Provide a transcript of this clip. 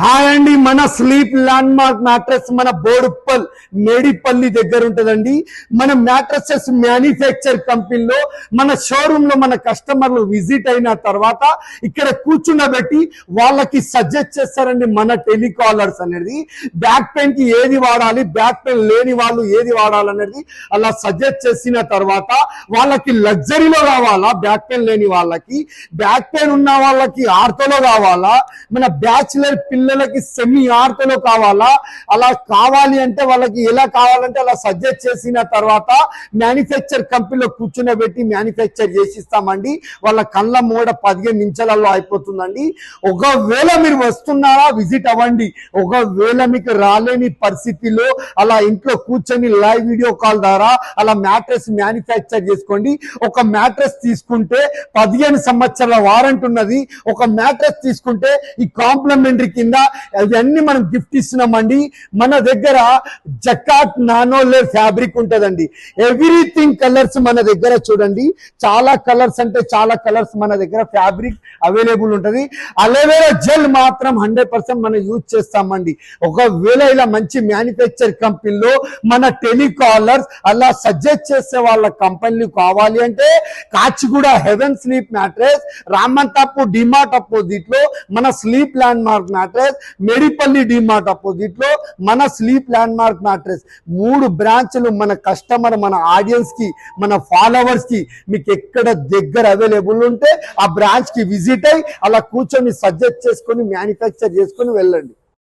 Hi అండి, మన Sleep landmark mattress మన బోడుప్పల్ మేడిపల్లి దగ్గర ఉంటదండి. మన మ్యాట్రసెస్ మ్యానుఫ్యాక్చర్ కంపెనీలో మన షోరూమ్ లో మన కస్టమర్లు విజిట్ అయిన తర్వాత ఇక్కడ కూర్చుండబెట్టి వాళ్ళకి సజెస్ట్ చేస్తారండి మన టెలికాలర్స్ అనేది. బ్యాక్ పెయిన్ కి ఏది వాడాలి, బ్యాక్ పెయిన్ లేని వాళ్ళు ఏది వాడాలనేది అలా సజెస్ట్ చేసిన తర్వాత వాళ్ళకి లగ్జరీలో కావాలా, బ్యాక్ పెయిన్ లేని వాళ్ళకి, బ్యాక్ పెయిన్ ఉన్న వాళ్ళకి ఆర్థోలో కావాలా, మన బ్యాచులర్ పిల్లలకి సెమీ ఆర్థోలో కావాలా, అలా కావాలి అంటే వాళ్ళకి ఎలా కావాలంటే అలా సజెస్ట్ చేసిన తర్వాత మ్యానుఫ్యాక్చర్ కంపెనీలో కూర్చునబెట్టి మ్యానుఫ్యాక్చర్ చేసిస్తామండి. వాళ్ళ కళ్ళ మూడ 15 నిమిషాలలో అయిపోతుందండి. ఒకవేళ మీరు వస్తున్నారా విజిట్ అవ్వండి. ఒకవేళ మీకు రాలేని పరిస్థితిలో అలా ఇంట్లో కూర్చొని లైవ్ వీడియో కాల్ ద్వారా అలా మ్యాట్రెస్ మ్యానుఫ్యాక్చర్ చేసుకోండి. ఒక మ్యాట్రెస్ తీసుకుంటే 15 సంవత్సరాల వారంటీ ఉన్నది. ఒక మ్యాట్రెస్ తీసుకుంటే ఈ కాంప్లిమెంటరీ కింద అవన్నీ మనం గిఫ్ట్ ఇస్తున్నామండి. మన దగ్గర జకాట్ నానో లేయర్ ఫ్యాబ్రిక్ ఉంటదండి. ఎవ్రీథింగ్ కలర్స్ మన దగ్గర చూడండి, చాలా కలర్స్ అంటే చాలా కలర్స్ మన దగ్గర ఫ్యాబ్రిక్ అవైలబుల్ ఉంటది. అలోవెరా జెల్ మాత్రం 100% మనం యూజ్ చేస్తామండి. ఒకవేళ ఇలా మంచి మ్యానుఫ్యాక్చర్ కంపెనీలో మన టెలికాలర్స్ అలా సజెస్ట్ చేసే వాళ్ళ కంపెనీలు కావాలి అంటే Kachiguda Heaven Sleep mattress, Ramanthapur DMart opposite లో మన Sleep landmark mattress, Medipalli DMart opposite లో మన స్లీప్ ల్యాండ్ మార్క్ మ్యాట్రెస్. 3 బ్రాంచ్లు మన కస్టమర్, మన ఆడియన్స్ కి, మన ఫాలోవర్స్ కి మీకు ఎక్కడ దగ్గర అవైలబుల్ ఉంటే ఆ బ్రాంచ్ కి విజిట్ అయ్యి అలా కూర్చొని సజెస్ట్ చేసుకొని మ్యానుఫ్యాక్చర్ చేసుకొని వెళ్ళండి.